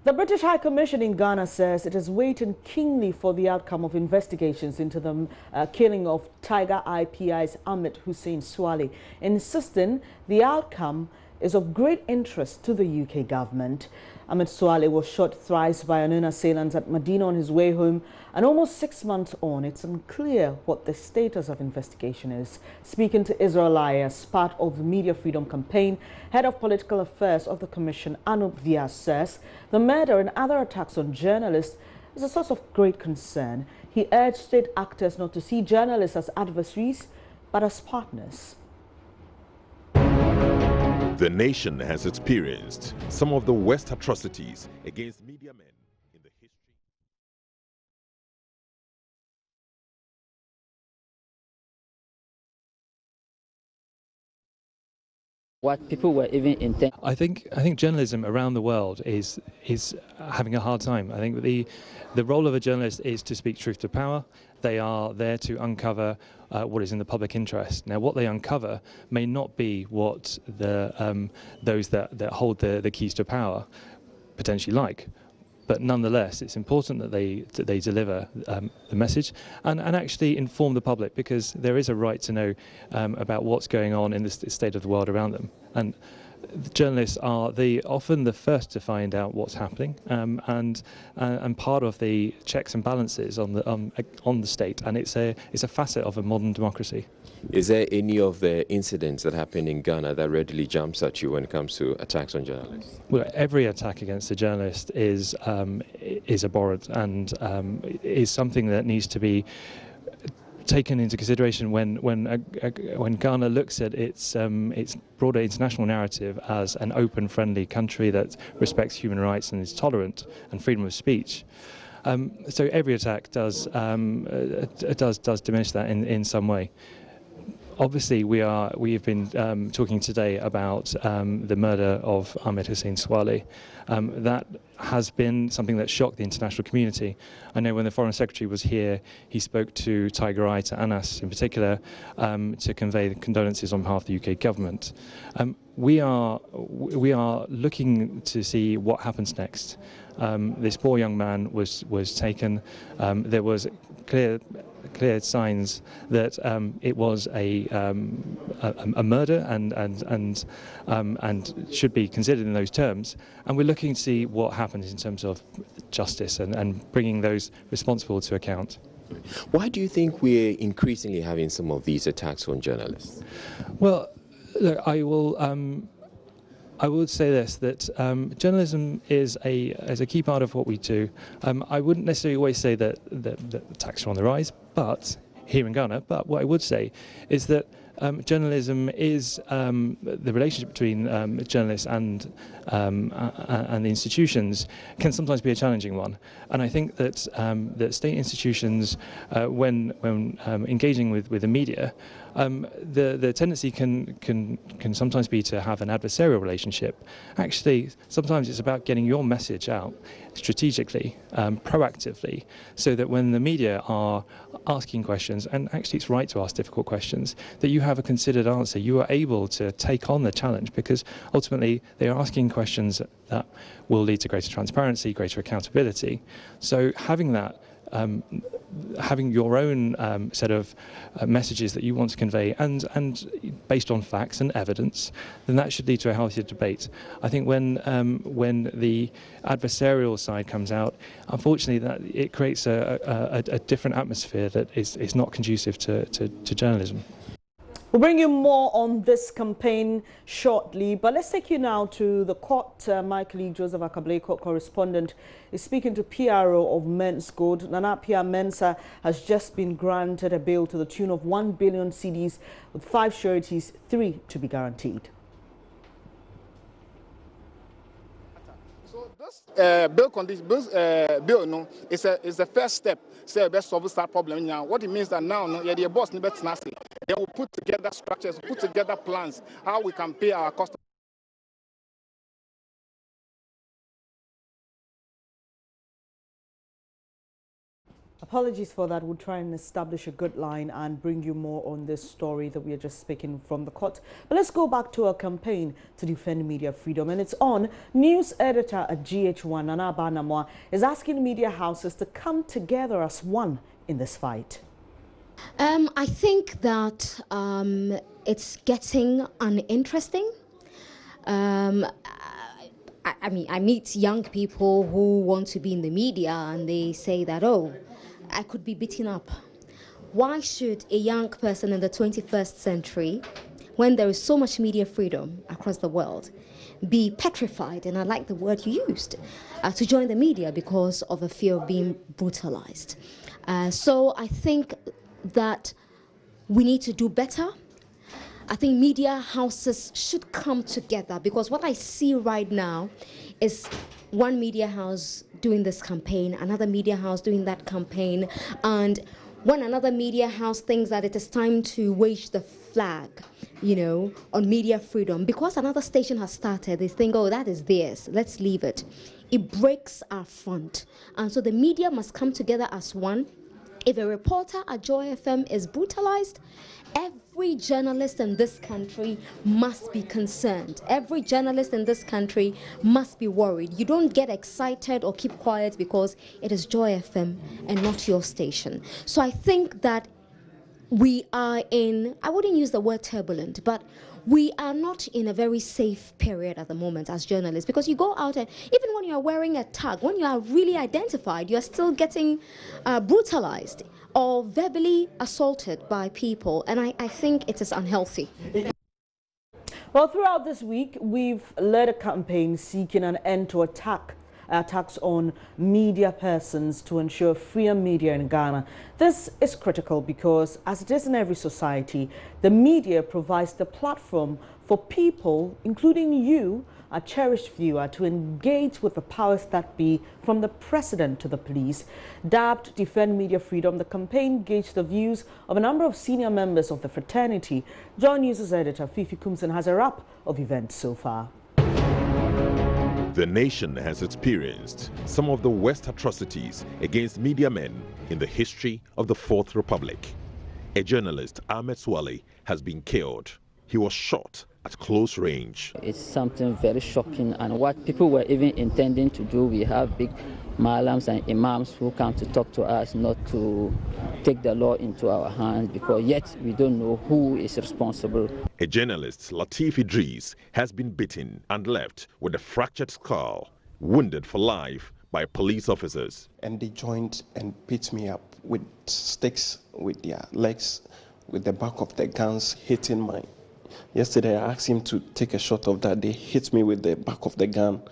The British High Commission in Ghana says it is waiting keenly for the outcome of investigations into the killing of Tiger IPI's Ahmed Suale, insisting the outcome is of great interest to the UK government. Ahmed Suale was shot thrice by unknown assailants at Medina on his way home, and almost 6 months on, it's unclear what the status of investigation is. Speaking to Israel as part of the Media Freedom Campaign, Head of Political Affairs of the Commission, Ahmed says the murder and other attacks on journalists is a source of great concern. He urged state actors not to see journalists as adversaries, but as partners. The nation has experienced some of the worst atrocities against media men in the history. What people were even intending. I think journalism around the world is having a hard time. I think the role of a journalist is to speak truth to power. They are there to uncover what is in the public interest. Now, what they uncover may not be what those that hold the keys to power potentially like. But nonetheless, it's important that they deliver the message and actually inform the public, because there is a right to know about what's going on in the state of the world around them. And the journalists are often the first to find out what's happening, and part of the checks and balances on the state. And it's a facet of a modern democracy. Is there any of the incidents that happen in Ghana that readily jumps at you when it comes to attacks on journalists? Well, every attack against a journalist is abhorrent and is something that needs to be taken into consideration when Ghana looks at its broader international narrative as an open, friendly country that respects human rights and is tolerant and freedom of speech. So every attack does diminish that in some way. Obviously, we have been talking today about the murder of Ahmed Suale. That has been something that shocked the international community. I know when the Foreign Secretary was here, he spoke to Tiger Eye, to Anas in particular, to convey the condolences on behalf of the UK government. We are looking to see what happens next. This poor young man was taken. There was clear signs that it was a murder and should be considered in those terms. And we're looking to see what happens in terms of justice and bringing those responsible to account. Why do you think we're increasingly having some of these attacks on journalists? Well, look, I would say this, that journalism is a key part of what we do. I wouldn't necessarily always say that attacks are on the rise, but here in Ghana. But what I would say is that journalism is the relationship between journalists and the institutions can sometimes be a challenging one. And I think that that state institutions, when engaging with the media, the tendency can sometimes be to have an adversarial relationship. Actually, sometimes it's about getting your message out strategically, proactively, so that when the media are asking questions, and actually it's right to ask difficult questions, that you have a considered answer. You are able to take on the challenge, because ultimately they are asking questions that will lead to greater transparency, greater accountability. So having that, having your own set of messages that you want to convey and based on facts and evidence, then that should lead to a healthier debate. I think when the adversarial side comes out, unfortunately that it creates a different atmosphere that is not conducive to journalism. We'll bring you more on this campaign shortly, but let's take you now to the court. My colleague Joseph Akablay, court correspondent, is speaking to PRO of Men's Gold. Nana Pia Mensah has just been granted a bail to the tune of 1 billion cedis, with 5 sureties, 3 to be guaranteed. So this bill no, is the first step. Say best solve that problem now. What it means that now, no, the boss never nasty. They will put together structures, put together plans, how we can pay our customers. Apologies for that. We'll try and establish a good line and bring you more on this story that we are just speaking from the court. But let's go back to our campaign to defend media freedom. And it's on. News editor at GH1, Nana Banamwa, is asking media houses to come together as one in this fight. I think that it's getting uninteresting. I mean, I meet young people who want to be in the media and they say that, oh, I could be beaten up. Why should a young person in the 21st century, when there is so much media freedom across the world, be petrified, and I like the word you used, to join the media because of a fear of being brutalized? So I think that we need to do better. I think media houses should come together, because what I see right now is one media house doing this campaign, another media house doing that campaign, and when another media house thinks that it is time to wage the flag, you know, on media freedom, because another station has started, they think, oh, that is theirs, let's leave it. It breaks our front. And so the media must come together as one. If a reporter at Joy FM is brutalized, every journalist in this country must be concerned. Every journalist in this country must be worried. You don't get excited or keep quiet because it is Joy FM and not your station. So I think that we are in, I wouldn't use the word turbulent, but we are not in a very safe period at the moment as journalists, because you go out and even when you are wearing a tag, when you are really identified, you are still getting brutalized or verbally assaulted by people, and I think it is unhealthy. Well, throughout this week, we've led a campaign seeking an end to attacks on media persons to ensure freer media in Ghana. This is critical because, as it is in every society, the media provides the platform for people, including you, a cherished viewer, to engage with the powers that be, from the president to the police. Dubbed Defend Media Freedom, the campaign gauged the views of a number of senior members of the fraternity. JoyNews' editor Fifi Kumson has a wrap of events so far. The nation has experienced some of the worst atrocities against media men in the history of the Fourth Republic. A journalist, Ahmed Suale, has been killed. He was shot at close range. It's something very shocking, and what people were even intending to do, we have big malams and imams who come to talk to us not to take the law into our hands, because yet we don't know who is responsible. A journalist, Latif Idris, has been beaten and left with a fractured skull, wounded for life by police officers. And they joined and beat me up with sticks, with their legs, with the back of their guns hitting mine. Yesterday I asked him to take a shot of that. They hit me with the back of the gun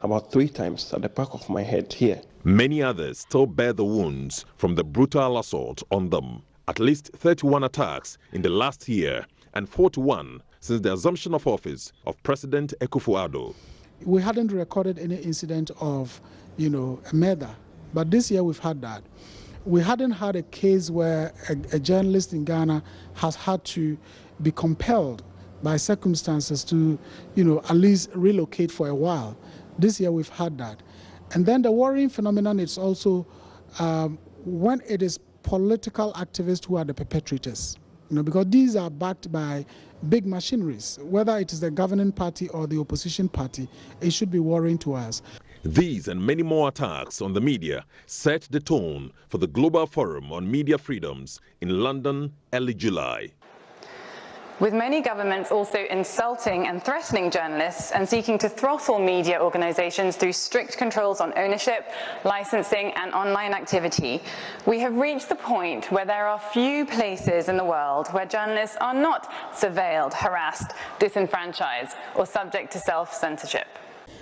about 3 times at the back of my head here. Many others still bear the wounds from the brutal assault on them. At least 31 attacks in the last year and 41 since the assumption of office of President Akufo-Addo. We hadn't recorded any incident of, a murder, but this year we've had that. We hadn't had a case where a journalist in Ghana has had to be compelled by circumstances to, at least relocate for a while. This year we've had that. And then the worrying phenomenon is also when it is political activists who are the perpetrators, because these are backed by big machineries. Whether it is the governing party or the opposition party, it should be worrying to us. These and many more attacks on the media set the tone for the Global Forum on Media Freedoms in London early July. With many governments also insulting and threatening journalists and seeking to throttle media organizations through strict controls on ownership, licensing and online activity, we have reached the point where there are few places in the world where journalists are not surveilled, harassed, disenfranchised or subject to self-censorship.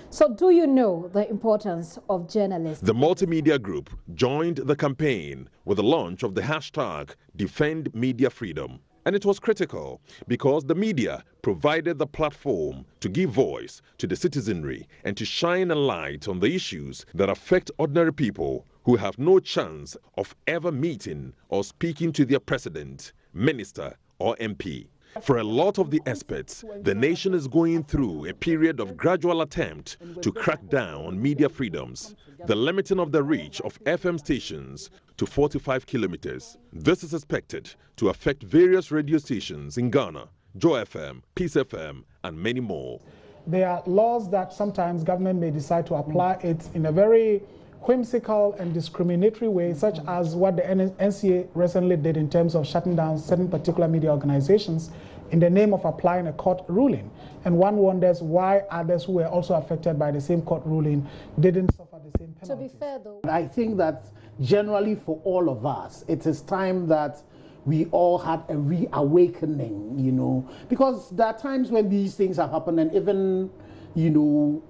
So do you know the importance of journalists? The multimedia group joined the campaign with the launch of the hashtag Defend Media Freedom. And it was critical because the media provided the platform to give voice to the citizenry and to shine a light on the issues that affect ordinary people who have no chance of ever meeting or speaking to their president, minister, or MP. For a lot of the experts, the nation is going through a period of gradual attempt to crack down on media freedoms, the limiting of the reach of FM stations to 45 kilometers. This is expected to affect various radio stations in Ghana, Joy FM, Peace FM, and many more. There are laws that sometimes government may decide to apply it in a very whimsical and discriminatory way, such as what the NCA recently did in terms of shutting down certain particular media organizations in the name of applying a court ruling. And one wonders why others who were also affected by the same court ruling didn't suffer the same penalty. To be fair, though, I think that generally for all of us, it is time that we all had a reawakening, you know, because there are times when these things are happening, even, you know,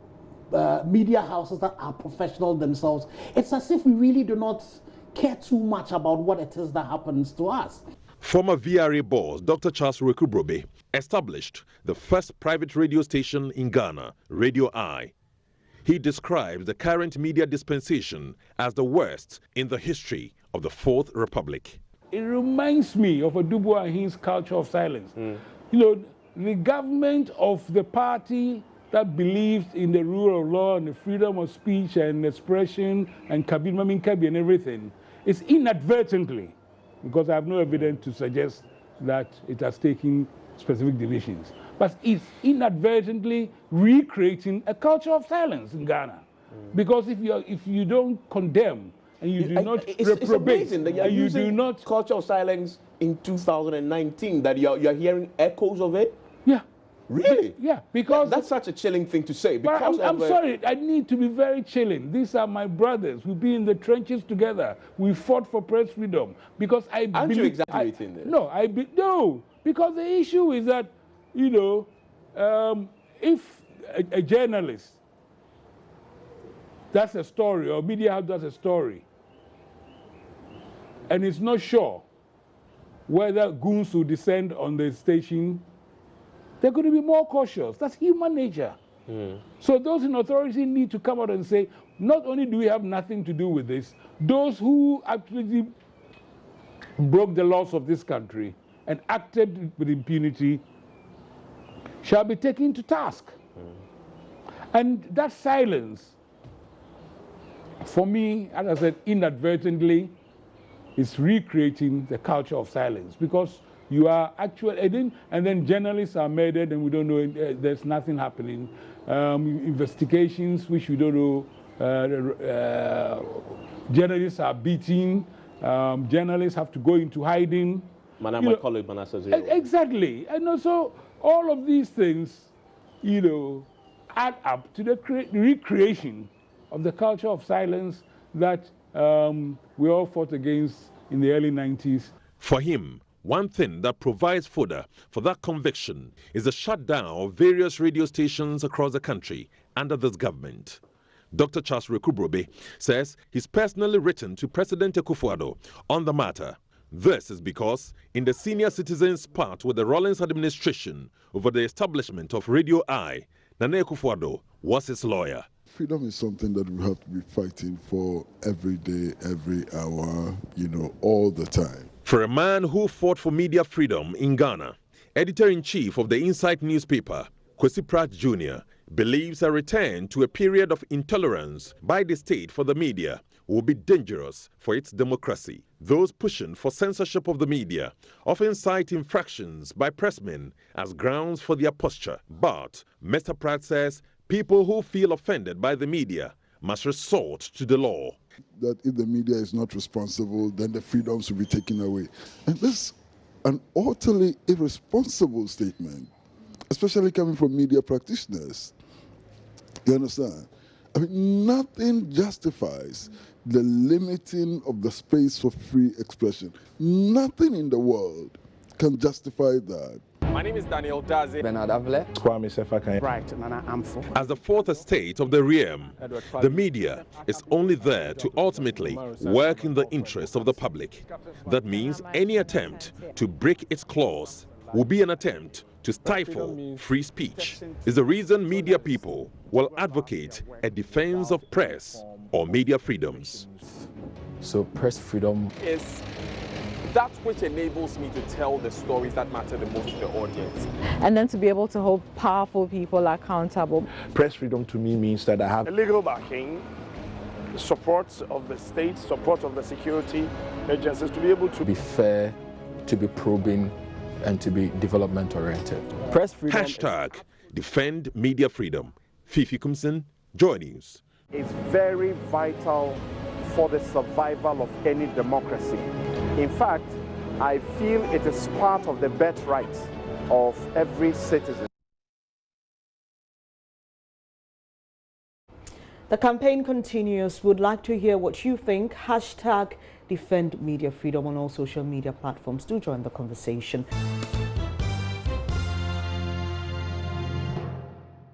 media houses that are professional themselves, it's as if we really do not care too much about what it is that happens to us. Former VRA boss Dr. Charles Rekubrobe established the first private radio station in Ghana, Radio I. He describes the current media dispensation as the worst in the history of the Fourth Republic. It reminds me of a Dubois and his culture of silence. You know, the government of the party that believed in the rule of law and the freedom of speech and expression and Kabi and everything is inadvertently, because I have no evidence to suggest that it has taken specific divisions, but it's inadvertently recreating a culture of silence in Ghana. Because if you don't condemn and you do not reprobate, it's amazing that and you do not culture of silence in 2019 that you're hearing echoes of it. Yeah. Really? Yeah, because that's such a chilling thing to say. Because I'm sorry, I need to be very chilling. These are my brothers. We've been in the trenches together. We fought for press freedom. Because aren't you exaggerating this? No, no, because the issue is that, you know, if a journalist does a story or media house does a story, and it's not sure whether goons will descend on the station, they're going to be more cautious. That's human nature. So those in authority need to come out and say, not only do we have nothing to do with this, those who actually broke the laws of this country and acted with impunity shall be taken to task. And that silence, for me, as I said, inadvertently, is recreating the culture of silence, because you are actually, and then journalists are murdered and we don't know, there's nothing happening. Investigations which we don't know, journalists are beaten, journalists have to go into hiding. Exactly, and also all of these things, you know, add up to the recreation of the culture of silence that we all fought against in the early 90s. For him, one thing that provides fodder for that conviction is the shutdown of various radio stations across the country under this government. Dr. Charles Rekubrobe says he's personally written to President Akufo-Addo on the matter. This is because in the senior citizens' part with the Rawlings administration over the establishment of Radio I, Nana Akufo-Addo was his lawyer. Freedom is something that we have to be fighting for every day, every hour, you know, all the time. For a man who fought for media freedom in Ghana, editor-in-chief of the Insight newspaper, Kwesi Pratt Jr., believes a return to a period of intolerance by the state for the media will be dangerous for its democracy. Those pushing for censorship of the media often cite infractions by pressmen as grounds for their posture. But Mr. Pratt says people who feel offended by the media must resort to the law. That if the media is not responsible, then the freedoms will be taken away. And this is an utterly irresponsible statement, especially coming from media practitioners. You understand? I mean, nothing justifies the limiting of the space for free expression. Nothing in the world can justify that. My name is Daniel Daze. Bernard Avle. Kwame Sefakai. Right, Nana Amfo. As the fourth estate of the realm, the media is only there to ultimately work in the interest of the public. That means any attempt to break its clause will be an attempt to stifle free speech. Is the reason media people will advocate a defense of press or media freedoms. So press freedom is that which enables me to tell the stories that matter the most to the audience. And then to be able to hold powerful people accountable. Press freedom to me means that I have a legal backing, support of the state, support of the security agencies to be able to be fair, to be probing, and to be development oriented. Press freedom. Hashtag defend media freedom. Fifi Kumsin, Joy News. Is very vital for the survival of any democracy. In fact, I feel it is part of the birthright of every citizen. The campaign continues. Would like to hear what you think. Hashtag defend media freedom on all social media platforms. Do join the conversation.